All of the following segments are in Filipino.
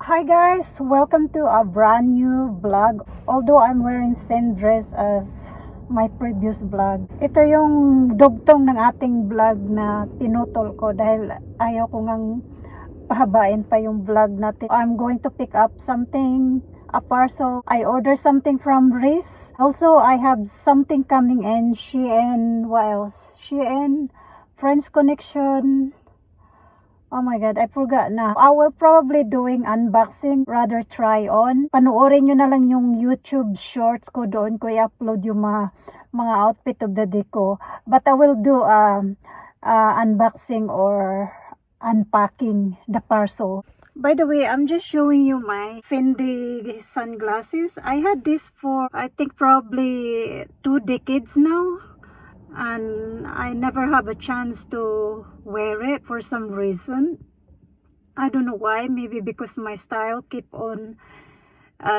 Hi guys! Welcome to a brand new vlog. Although I'm wearing same dress as my previous vlog. Ito yung dugtong ng ating vlog na pinutol ko dahil ayaw ko ngang pahabain pa yung vlog natin. I'm going to pick up something, a parcel. I order something from Riz. Also, I have something coming in. Shein, what else? Shein, Friends Connection. Oh my God, I forgot na. I will probably doing unboxing, rather try on. Panuorin nyo na lang yung YouTube shorts ko doon ko i-upload yung mga outfit of the day ko. But I will do unboxing or unpacking the parcel. By the way, I'm just showing you my Fendi sunglasses. I had this for, I think probably 2 decades now. And I never have a chance to wear it for some reason. I don't know why. Maybe because my style keep on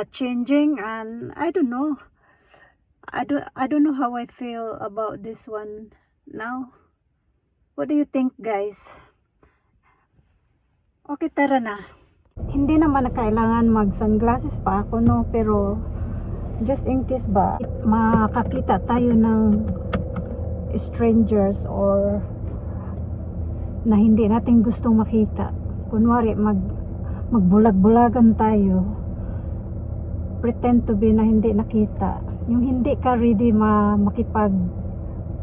changing, and I don't know. I don't know how I feel about this one now. What do you think, guys? Okay, tara na. Hindi naman na kailangan mag sunglasses pa ako, no, pero just in case ba makakita tayo ng strangers or na hindi natin gustong makita. Kunwari magbulag-bulagan tayo, pretend to be na hindi nakita, yung hindi ka ready makipag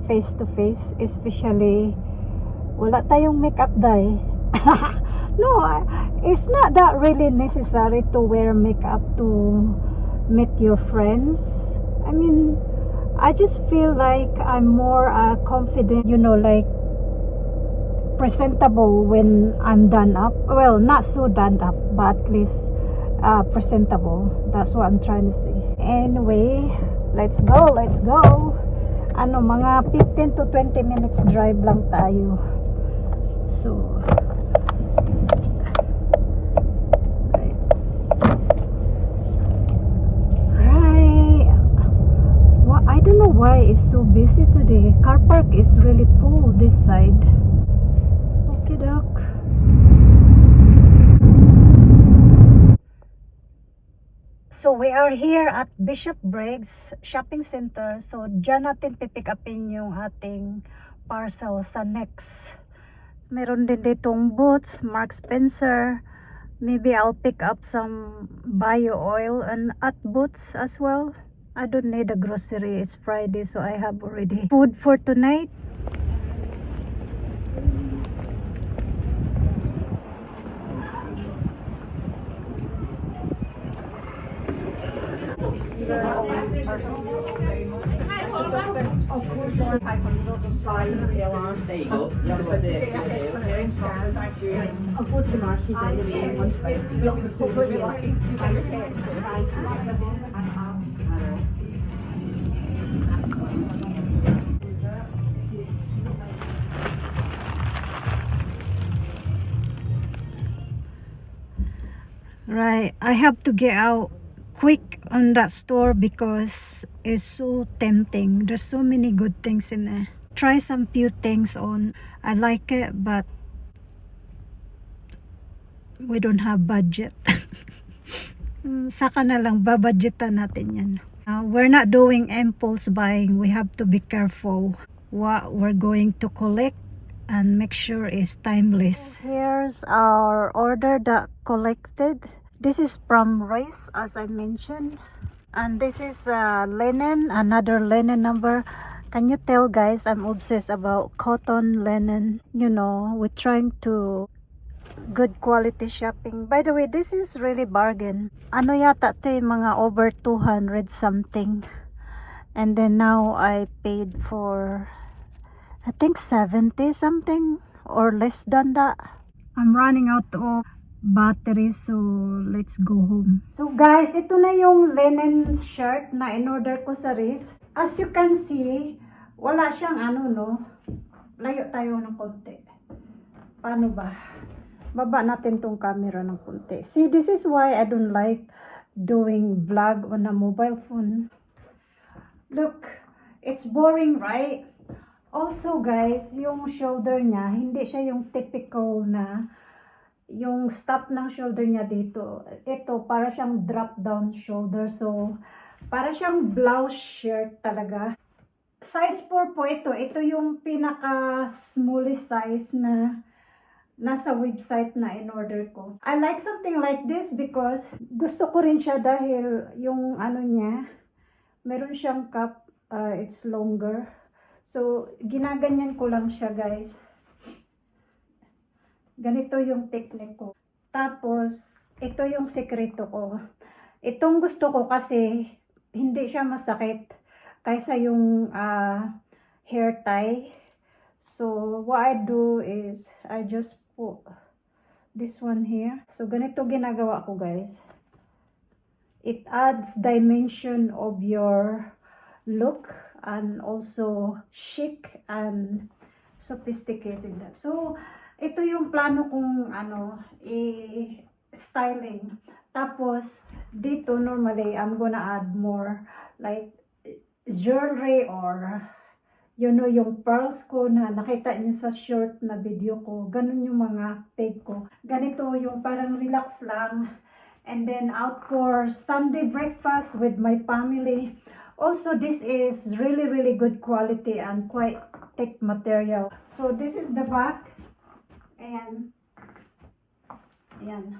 face to face, especially wala tayong makeup dye. No, it's not that really necessary to wear makeup to meet your friends. I mean, I just feel like I'm more confident, you know, like presentable when I'm done up. Well, not so done up, but at least presentable. That's what I'm trying to say. Anyway, let's go. Ano, mga 15 to 20 minutes drive lang tayo. So, I don't know why it's so busy today. Car park is really full this side. Okay, doc. So we are here at Bishop Briggs Shopping Center. So dyan natin pipick upin yung ating parcel sa next. Meron din ditong Boots, Mark Spencer. Maybe I'll pick up some bio oil and at Boots as well. I don't need a grocery. It's Friday, so I have already food for tonight. Right, I have to get out quick on that store because it's so tempting. There's so many good things in there. Try some few things on. I like it, but we don't have budget. Saka na lang, babudgetan natin yan. We're not doing impulse buying. We have to be careful what we're going to collect and make sure it's timeless. Here's our order that collected. This is from Riz, as I mentioned, and this is linen, another linen number. Can you tell, guys, I'm obsessed about cotton linen. You know, we're trying to good quality shopping. By the way, this is really bargain. Ano yata to yung mga over 200 something, and then now I paid for I think 70 something or less than that. I'm running out of battery, so let's go home. So guys, ito na yung linen shirt na in-order ko sa Riz. As you can see, wala siyang ano, no? Layo tayo ng konti. Paano ba? Baba natin tong camera ng konti. See, this is why I don't like doing vlog on a mobile phone. Look, it's boring, right? Also guys, yung shoulder niya, hindi siya yung typical na yung stop ng shoulder niya dito. Ito, para siyang drop down shoulder. So, para siyang blouse shirt talaga. Size 4 po ito. Ito yung pinaka smallest size na nasa website na in order ko. I like something like this because gusto ko rin siya dahil yung ano niya, meron siyang cup, it's longer. So, ginaganyan ko lang siya, guys. Ganito yung technique ko. Tapos, ito yung sekreto ko. Itong gusto ko kasi hindi siya masakit kaysa yung hair tie. So, what I do is, I just put this one here. So, ganito ginagawa ko, guys. It adds dimension of your look and also chic and sophisticated. So, ito yung plano kong styling. Tapos, dito normally, I'm gonna add more like jewelry or yung pearls ko na nakita nyo sa short na video ko. Ganun yung mga peg ko. Ganito yung parang relax lang. And then out for Sunday breakfast with my family. Also, this is really, really good quality and quite thick material. So, this is the back. And ayan.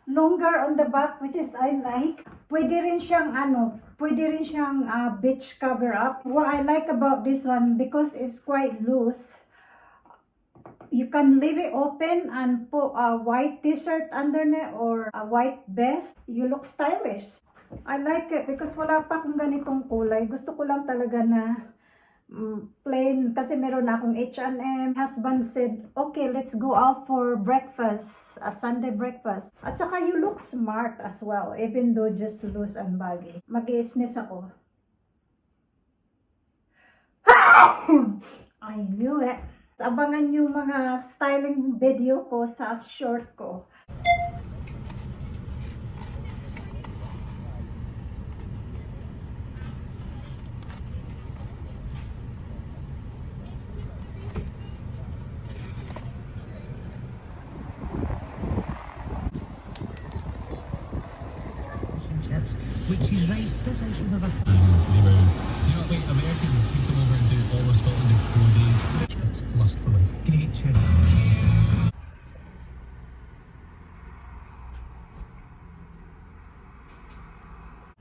Longer on the back, which is I like. Pwede rin siyang beach cover up. What I like about this one, because it's quite loose, you can leave it open and put a white t-shirt underneath or a white vest. You look stylish. I like it because wala pa akong ganitong kulay. Gusto ko lang talaga na plain kasi meron na akong H&M. Husband said, okay, let's go out for breakfast, a Sunday breakfast. At saka you look smart as well, even though just loose and baggy. Mag-i-sneeze ako. I knew it. Abangan yung mga styling video ko sa short ko. Which is right, does also have a... They were, you know, like Americans who come over and do all of Scotland in 4 days. That's lust for life. Great cherry.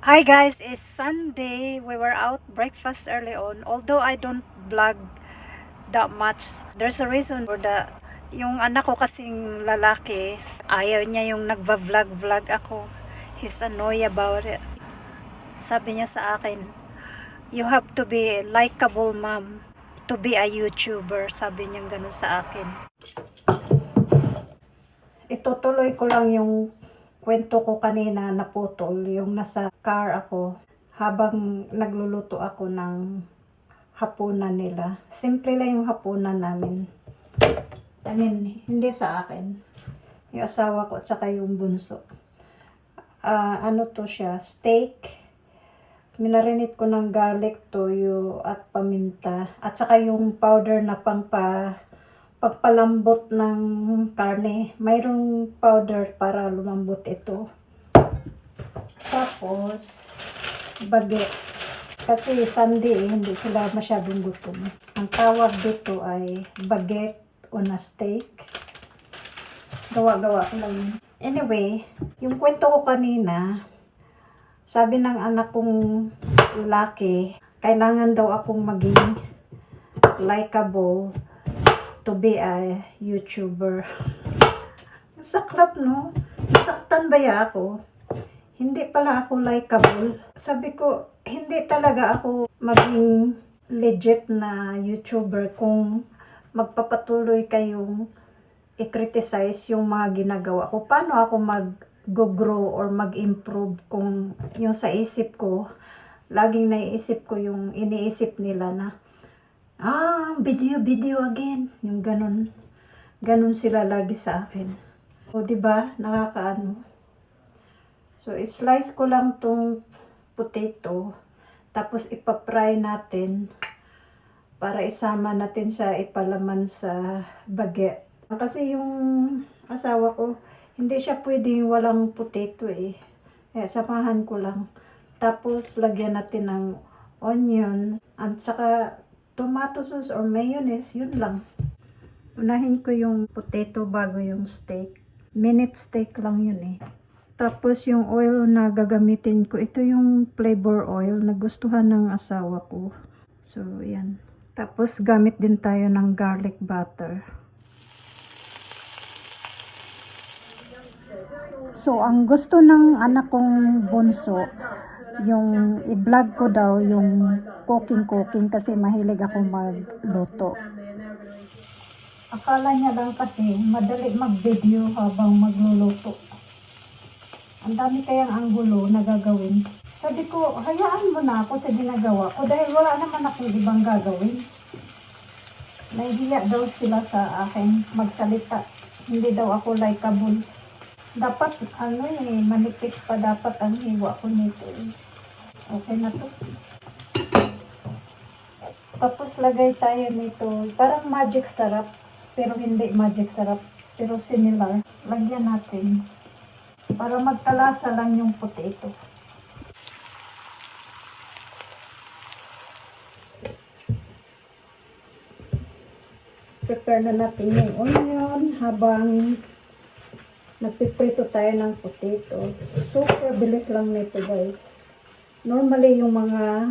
Hi guys, it's Sunday. We were out breakfast early on. Although I don't vlog that much, there's a reason for that. Yung anak ko kasing lalaki, ayaw niya yung nagva-vlog ako. He's annoyed about it. Sabi niya sa akin, you have to be likable mom to be a YouTuber. Sabi niya ganun sa akin. Itutuloy ko lang yung kwento ko kanina naputol, yung nasa car ako habang nagluluto ako ng hapunan nila. Simple lang yung hapunan namin. I mean, hindi sa akin. Yung asawa ko at saka yung bunso. Ano to siya? Steak. Minarinate ko ng garlic, toyo at paminta. At saka yung powder na pagpalambot ng karne. Mayroong powder para lumambot ito. Tapos, baget. Kasi Sunday, hindi sila masyadong gutom. Ang tawag dito ay baget o na steak. Gawa-gawa ko lang yun. Anyway, yung kwento ko kanina, sabi ng anak kong lalaki, kailangan daw akong maging likable to be a YouTuber. Saklap, no? Saktan ba ya ako? Hindi pala ako likable. Sabi ko, hindi talaga ako maging legit na YouTuber kung magpapatuloy kayong i-criticize yung mga ginagawa ko. Paano ako mag-grow or mag-improve kung yung sa isip ko, laging naiisip ko yung iniisip nila na video again. Yung ganun. Ganun sila lagi sa akin. O, diba? Nakakaano. So, slice ko lang tong potato. Tapos, ipapry natin para isama natin siya ipalaman sa baget. Kasi yung asawa ko, hindi siya pwedeng walang potato eh. Kaya samahan ko lang. Tapos lagyan natin ng onions at saka tomato sauce or mayonnaise, yun lang. Unahin ko yung potato bago yung steak. Minute steak lang yun eh. Tapos yung oil na gagamitin ko, ito yung flavor oil na gustuhan ng asawa ko. So, yan. Tapos gamit din tayo ng garlic butter. So, ang gusto ng anak kong bunso, yung i-vlog ko daw yung cooking kasi mahilig ako magluto. Akala niya lang kasi madali mag-video habang magluluto. Ang dami kayang anggulo na gagawin. Sabi ko, hayaan mo na ako sa ginagawa ko dahil wala naman akong ibang gagawin. Nahihiya daw sila sa akin magsalita. Hindi daw ako likeable. Dapat, manipis pa dapat ang hiwa ko nito. Okay na to. Tapos lagay tayo nito. Parang magic sarap. Pero hindi magic sarap. Pero similar. Lagyan natin. Para magkalasa lang yung potato. Prepare na natin yung onion habang nagpiprito tayo ng potato. Super bilis lang nito guys. Normally yung mga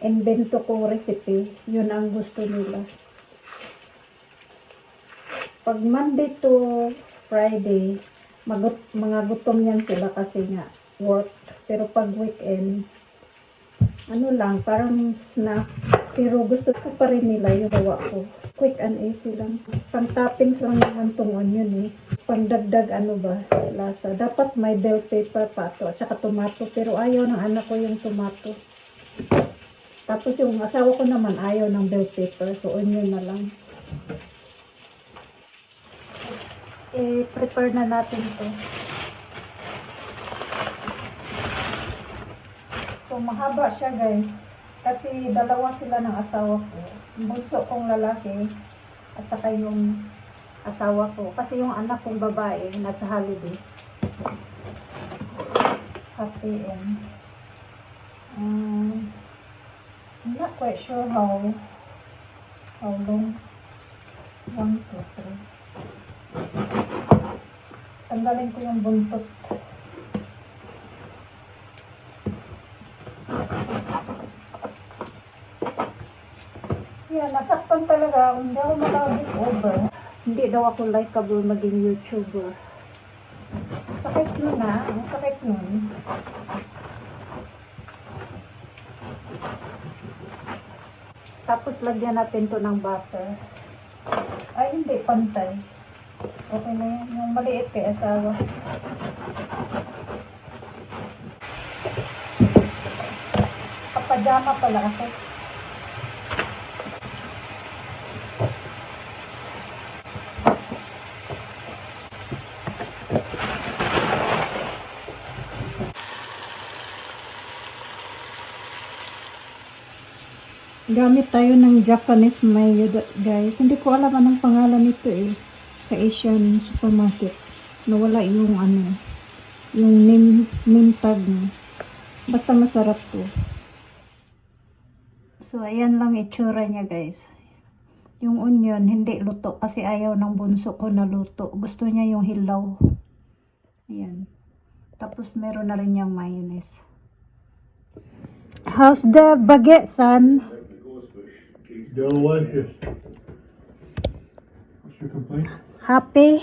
invento kong recipe, yun ang gusto nila. Pag Monday to Friday, mga gutom yan sila kasi nga work. Pero pag weekend, lang, parang snack. Pero gusto ko pa rin nila yung gawa ko. Quick and easy lang. Pang toppings lang naman itong onion eh. Pangdagdag lasa. Dapat may bell pepper pa to at saka tomato. Pero ayaw ng anak ko yung tomato. Tapos yung asawa ko naman ayaw ng bell pepper. So onion na lang. Prepare na natin to. So mahaba siya guys. Kasi dalawa sila ng asawa ko. Bunso kong lalaki at saka yung asawa ko. Kasi yung anak kong babae nasa holiday. Happy and I'm not quite sure how long. 1, 2, 3. Tanggalin ko yung buntot. Yeah, nasaktan talaga. Hindi ako malawig over. Hindi daw ako likeable maging YouTuber. Sakit nun na. Ang sakit nun. Tapos lagyan natin to ng butter. Ay, hindi. Pantay. Okay na yun. Yung maliit kay asawa. Kapajama pala ako. Gamit tayo ng Japanese mayo guys. Hindi ko alam anong pangalan nito eh. Sa Asian supermarket. Nawala yung yung name tag niya. Basta masarap to. So ayan lang itsura niya guys. Yung onion hindi luto kasi ayaw ng bunso ko na luto. Gusto niya yung hilaw. Ayan. Tapos meron na rin yung mayonnaise. How's the baguette, son? Delicious. What's your complaint? Happy?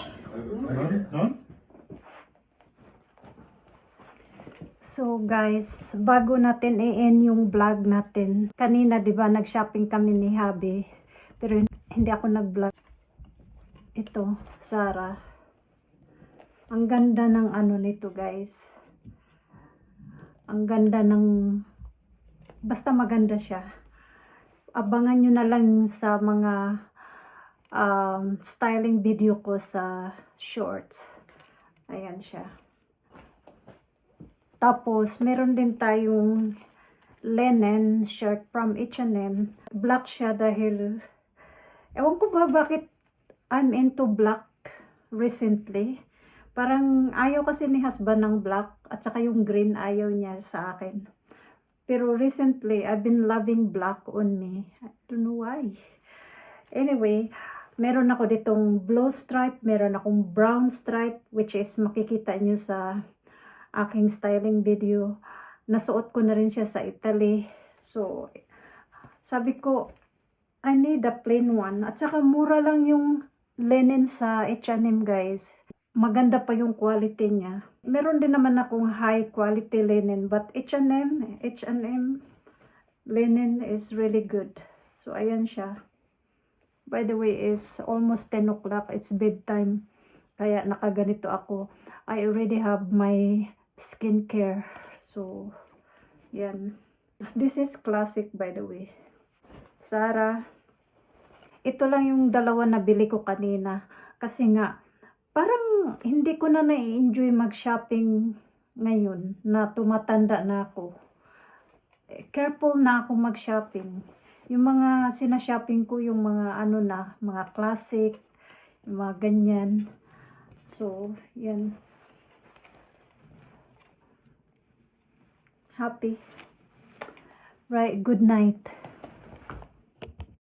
None? So guys, bago natin i-end yung vlog natin. Kanina 'di ba nag-shopping kami ni Habi. Pero hindi ako nag-vlog. Ito, Sarah. Ang ganda ng nito guys. Ang ganda ng basta maganda siya. Abangan nyo na lang sa mga styling video ko sa shorts. Ayan siya. Tapos, meron din tayong linen shirt from H&M. Black siya dahil, ewan ko ba bakit I'm into black recently. Parang ayaw kasi ni husband ng black at saka yung green ayaw niya sa akin. Pero recently, I've been loving black on me. I don't know why. Anyway, meron ako ditong blue stripe, meron akong brown stripe, which is makikita nyo sa aking styling video. Nasuot ko na rin siya sa Italy. So, sabi ko, I need a plain one. At saka mura lang yung linen sa H&M, guys. Maganda pa yung quality niya. Meron din naman akong high quality linen, but H&M linen is really good. So, ayan siya. By the way, it's almost 10 o'clock. It's bedtime. Kaya nakaganito ako. I already have my skincare. So, yan. This is classic, by the way. Zara. Ito lang yung dalawa na bili ko kanina. Kasi nga, parang hindi ko na na-enjoy mag-shopping ngayon na tumatanda na ako. Careful na ako mag-shopping. Yung mga sinashopping ko, yung mga ano na, mga classic, yung mga ganyan. So, yan. Happy. Right, good night.